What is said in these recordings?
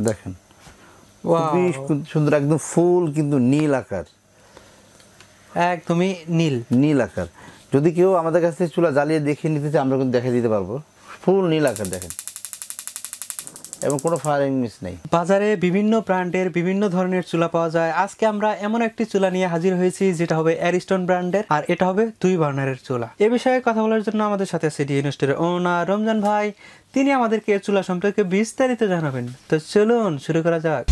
দেখেন খুবই সুন্দর, একদম ফুল কিন্তু নীল আকার, একদমই নীল আকার। যদি কেউ আমাদের কাছ থেকে চুলা জ্বালিয়ে দেখিয়ে নিতে চায় আমরা কিন্তু দেখিয়ে দিতে পারবো। ফুল নীল আকার দেখেন, এবং কোনো ফায়ারিং মিস নেই। বাজারে বিভিন্ন ব্র্যান্ডের বিভিন্ন ধরনের চুলা পাওয়া যায়। আজকে আমরা এমন একটি চুলা নিয়ে হাজির হয়েছি যেটা হবে অ্যারিস্টন ব্র্যান্ডের, আর এটা হবে 2 বার্নারের চুলা। এ বিষয়ে কথা বলার জন্য আমাদের সাথে আছে ডিএনস্টোরের ওনার রমজান ভাই। তিনি আমাদেরকে এই চুলা সম্পর্কে বিস্তারিত জানাবেন। তো চলুন শুরু করা যাক।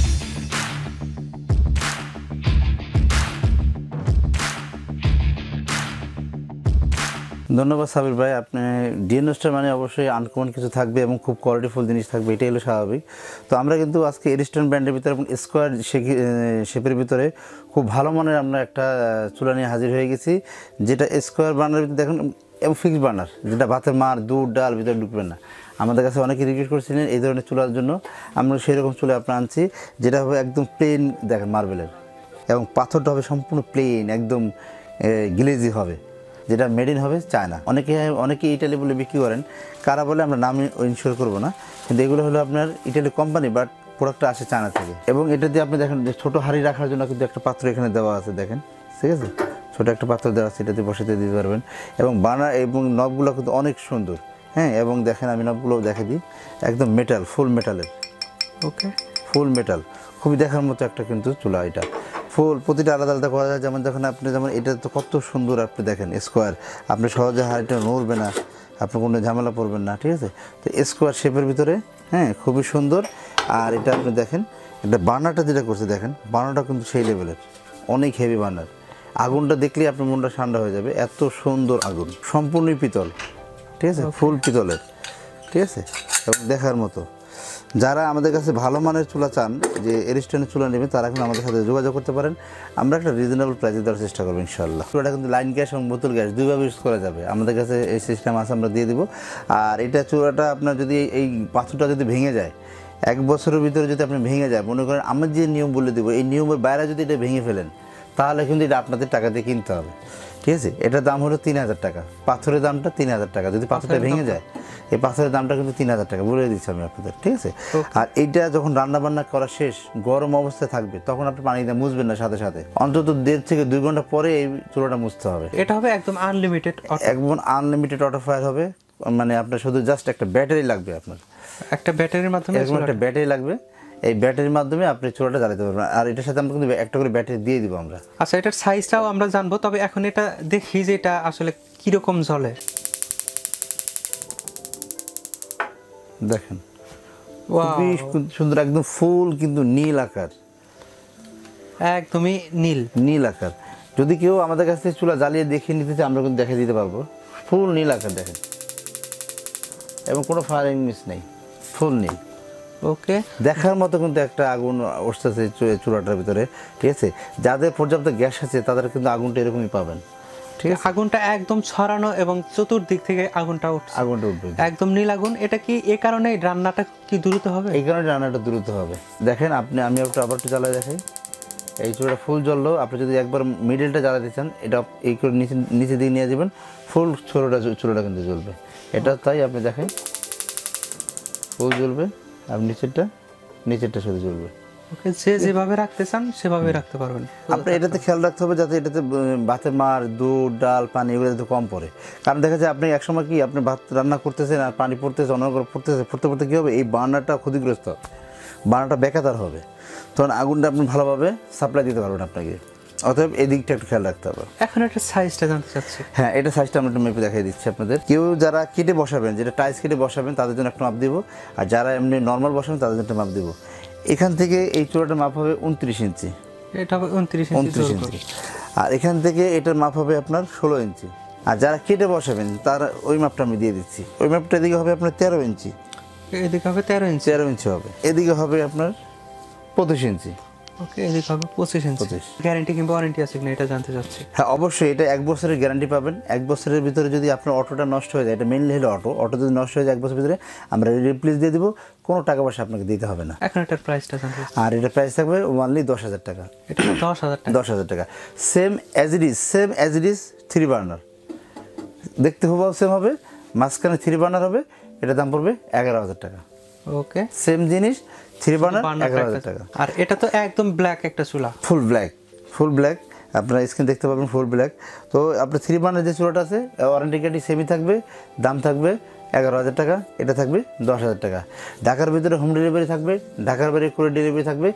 ধন্যবাদ সাবির ভাই। আপনি ডিএনএসটা মানে অবশ্যই আনকমন কিছু থাকবে এবং খুব কোয়ালিটিফুল জিনিস থাকবে, এটাই হলো স্বাভাবিক। তো আমরা কিন্তু আজকে এরিস্টন ব্র্যান্ডের ভিতরে এবং স্কোয়ার শেপের ভিতরে খুব ভালো মানের আমরা একটা চুলা নিয়ে হাজির হয়ে গেছি, যেটা স্কোয়ার বার্নারের ভিতরে দেখুন, এবং ফিক্সড বার্নার, যেটা ভাতের মার দুধ ডাল ভিতরে ঢুকবে না। আমাদের কাছে অনেকে রিকোয়েস্ট করছিলেন এই ধরনের চুলার জন্য, আমরা সেই রকম চুলা আপনার আনছি, যেটা হবে একদম প্লেন দেখেন মার্বেলের, এবং পাথরটা হবে সম্পূর্ণ প্লেন, একদম গ্লেজি হবে, যেটা মেড ইন হবে চায়না। অনেকে ইটালি বলে বিক্রি করেন, কারা বলে আমরা নাম ইনশিওর করবো না, কিন্তু এগুলো হলো আপনার ইটালি কোম্পানি, বাট প্রোডাক্টটা আসে চায়না থেকে। এবং এটা দিয়ে আপনি দেখেন ছোটো হাঁড়ি রাখার জন্য কিন্তু একটা পাত্র এখানে দেওয়া আছে, দেখেন ঠিক আছে, ছোটো একটা পাত্র দেওয়া আছে, এটাতে বসাতে দিতে পারবেন। এবং বার্নার এবং নবগুলো কিন্তু অনেক সুন্দর, হ্যাঁ। এবং দেখেন আমি নবগুলোও দেখে দিই, একদম মেটাল, ফুল মেটালের, ওকে, ফুল মেটাল, খুবই দেখার মতো একটা কিন্তু চুলা। এটা ফুল প্রতিটা আলাদা আলাদা করা যায়, যেমন দেখেন আপনি, যেমন এটা তো কত সুন্দর, আপনি দেখেন স্কোয়ার, আপনি সহজে হাঁড়িটা নড়বে না, আপনি কোনো ঝামেলা পড়বেন না, ঠিক আছে। তো স্কোয়ার শেপের ভিতরে, হ্যাঁ, খুবই সুন্দর। আর এটা আপনি দেখেন, এটা বার্নারটা যেটা করছে দেখেন, বার্নারটা কিন্তু সেই লেভেলের, অনেক হেভি বার্নার। আগুনটা দেখলেই আপনার মনটা ঠান্ডা হয়ে যাবে, এত সুন্দর আগুন, সম্পূর্ণই পিতল, ঠিক আছে, ফুল পিতলের, ঠিক আছে, এবং দেখার মতো। যারা আমাদের কাছে ভালো মানের চুলা চান, যে এরিস্টনের চুলা নেবেন, তারা কিন্তু আমাদের সাথে যোগাযোগ করতে পারেন। আমরা একটা রিজনেবল প্রাইসে দেওয়ার চেষ্টা করবো ইনশাল্লাহ। চুলাটা কিন্তু লাইন গ্যাস এবং বোতল গ্যাস দুইভাবে ইউজ করা যাবে, আমাদের কাছে এই সিস্টেম আছে, আমরা দিয়ে দিব। আর এটা চুলাটা আপনার যদি এই পাথরটা যদি ভেঙে যায়, 1 বছরের ভিতরে যদি আপনি ভেঙে যায়, মনে করেন আমরা যে নিয়ম বলে দেবো, এই নিয়মের বাইরে যদি এটা ভেঙে ফেলেন, তাহলে কিন্তু এটা আপনাদের টাকা দিয়ে কিনতে হবে, ঠিক আছে। এটার দাম হলো 3000 টাকা, পাথরের দামটা 3000 টাকা। যদি পাথরটা ভেঙে যায়, এই পাথরের দামটা কিন্তু 3000 টাকা, বলে দিচ্ছি আমি আপনাদের, ঠিক আছে। আর এইটা যখন রান্না বান্না করা শেষ, গরম অবস্থায় থাকবে, তখন আপনি পানি দিয়ে মুছবেন না, সাথে সাথে অন্তত 1.5 থেকে 2 ঘন্টা পরে এই চুলাটা মুছতে হবে। এটা হবে একদম আনলিমিটেড, একদম আনলিমিটেড অটো ফায়ার হবে, মানে আপনার শুধু জাস্ট একটা ব্যাটারি লাগবে, আপনার একটা ব্যাটারির মাধ্যমে, এরকম একটা ব্যাটারি লাগবে, এই ব্যাটারির মাধ্যমে আপনি চুলাটা জ্বালাতে পারবেন। আর এটার সাথে আমরা কিন্তু একটা করে ব্যাটারি দিয়ে দিব আমরা। আচ্ছা, এটার সাইজটাও আমরা জানবো, তবে এখন এটা দেখি যে এটা আসলে কিরকম জ্বলে। দেখেন খুবই সুন্দর, একদম ফুল কিন্তু নীল আকার, একদমই নীল আকার। যদি কেউ আমাদের কাছ থেকে চুলা জ্বালিয়ে দেখিয়ে নিতে চায় আমরা কিন্তু দেখিয়ে দিতে পারবো। ফুল নীল আকার দেখেন, এবং কোনো ফায়ারিং মিস নেই, ফুল নীল, ওকে। দেখার মতো কিন্তু একটা আগুন উঠতেছে চুলাটার ভিতরে, ঠিক আছে। যাদের পর্যাপ্ত গ্যাস আছে তাদের কিন্তু আগুনটা এরকমই পাবেন, ঠিক আছে। আগুনটা একদম ছড়ানো এবং চতুর্দিক থেকে আগুনটা উঠবে, একদম নীল আগুন। এটা কি এই কারণে রান্নাটা কি দ্রুত হবে? এই কারণে রান্নাটা দ্রুত হবে। দেখেন আপনি, আমি আবার একটু জ্বালায় দেখাই, এই চুলাটা ফুল জ্বললো। আপনি যদি একবার মিডলটা জ্বালাতে চান, এটা এই করে নিচে দিকে নিয়ে যাবেন, ফুল চুলাটা কিন্তু জ্বলবে। এটা তাই আপনি দেখেন, ফুল জ্বলবে, আর নিচেরটা শুধু জ্বলবে। ওকে, যেভাবে রাখতে চান সেভাবে রাখতে পারবেন। আপনি এটাতে খেয়াল রাখতে হবে যাতে এটাতে ভাতের মার, দুধ ডাল পানি এগুলো যাতে কম পড়ে। কারণ দেখা যায় আপনি একসময় কি আপনি ভাত রান্না করতেছেন আর পানি পড়তেছে, অনর্গল পড়তে কী হবে, এই বার্নারটা ক্ষতিগ্রস্ত হবে, বার্নারটা বেকাতার হবে, তখন আগুনটা আপনি ভালোভাবে সাপ্লাই দিতে পারবেন আপনাকে। অতএব এই দিকটা একটু খেয়াল রাখতে হবে। এখন একটা সাইজটা জানতে চাচ্ছি। হ্যাঁ, এটা সাইজটা আমরা একটু মেপে দেখিয়ে দিচ্ছি আপনাদের। কেউ যারা কেটে বসাবেন, যেটা টাইস কেটে বসাবেন, তাদের জন্য একটা মাপ দিব, আর যারা এমনি নর্মাল বসাবেন তাদের জন্য একটা মাপ দিব। এখান থেকে এই চূড়াটার মাপ হবে 29 ইঞ্চি, এটা হবে 29 ইঞ্চি, আর এখান থেকে এটার মাপ হবে আপনার 16 ইঞ্চি। আর যারা কেটে বসাবেন তার ওই মাপটা আমি দিয়ে দিচ্ছি। ওই মাপটা এদিকে হবে আপনার 13 ইঞ্চি, এদিকে হবে 13 ইঞ্চি হবে, এদিকে হবে আপনার 25 ইঞ্চি। ওকে, এদিকে হবে 25 ইঞ্চি। গ্যারান্টি কিংবা ওয়ারেন্টি আছে কিনা এটা জানতে চাচ্ছি। হ্যাঁ, অবশ্যই এটা 1 বছরের গ্যারান্টি পাবেন। 1 বছরের ভিতরে যদি আপনার অটোটা নষ্ট হয়ে যায়, এটা মেইনলি হলো অটো যদি নষ্ট হয়ে যায় 1 বছরের ভিতরে, আমরা রিপ্লেস দিয়ে দিব, কোনো টাকা পয়সা আপনাকে দিতে হবে না। এখন এটার প্রাইসটা জানতে চাচ্ছি। আর এটার প্রাইস থাকবে অনলি 10,000 টাকা। এটা 10,000 টাকা, 10,000 টাকা। Same as it is 3 burner, দেখতে হুবহু সেম হবে, মাঝখানে 3 বার্নার হবে, এটার দাম পড়বে 11,000 টাকা। ওকে, সেম জিনিস 3 বার্নার 11,000 টাকা। আর এটা তো একদম ব্ল্যাক একটা চুলা, ফুল ব্ল্যাক আপনারা স্ক্রিন দেখতে পাবেন, ফুল ব্ল্যাক। তো আপনার 3 বার্নার যে চুলাটা আছে ওয়ারেন্টি গ্যারান্টি সেমই থাকবে, দাম থাকবে 11,000 টাকা, এটা থাকবে 10,000 টাকা। ঢাকার ভিতরে হোম ডেলিভারি থাকবে, ঢাকার বাইরে করে ডেলিভারি থাকবে,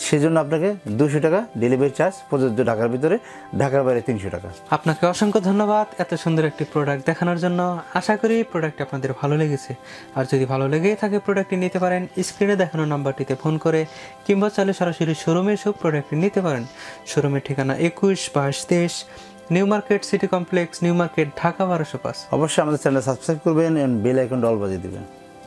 সেজন্য আপনাকে 200 টাকা ডেলিভারি চার্জ প্রযোজ্য ঢাকার ভিতরে, ঢাকার বাইরে 300 টাকা। আপনাকে অসংখ্য ধন্যবাদ এত সুন্দর একটি প্রোডাক্ট দেখানোর জন্য। আশা করি প্রোডাক্টটি আপনাদের ভালো লেগেছে। আর যদি ভালো লেগেই থাকে প্রোডাক্টটি নিতে পারেন স্ক্রিনে দেখানো নাম্বারটিতে ফোন করে, কিংবা চাইলে সরাসরি শোরুমে এসেও প্রোডাক্টটি নিতে পারেন। শোরুমের ঠিকানা 21, 22, 23 new market city complex, new market, Dhaka 1205। অবশ্যই আমাদের চ্যানেল সাবস্ক্রাইব করবেন এবং বেল আইকনটা অল বাজিয়ে দিবেন।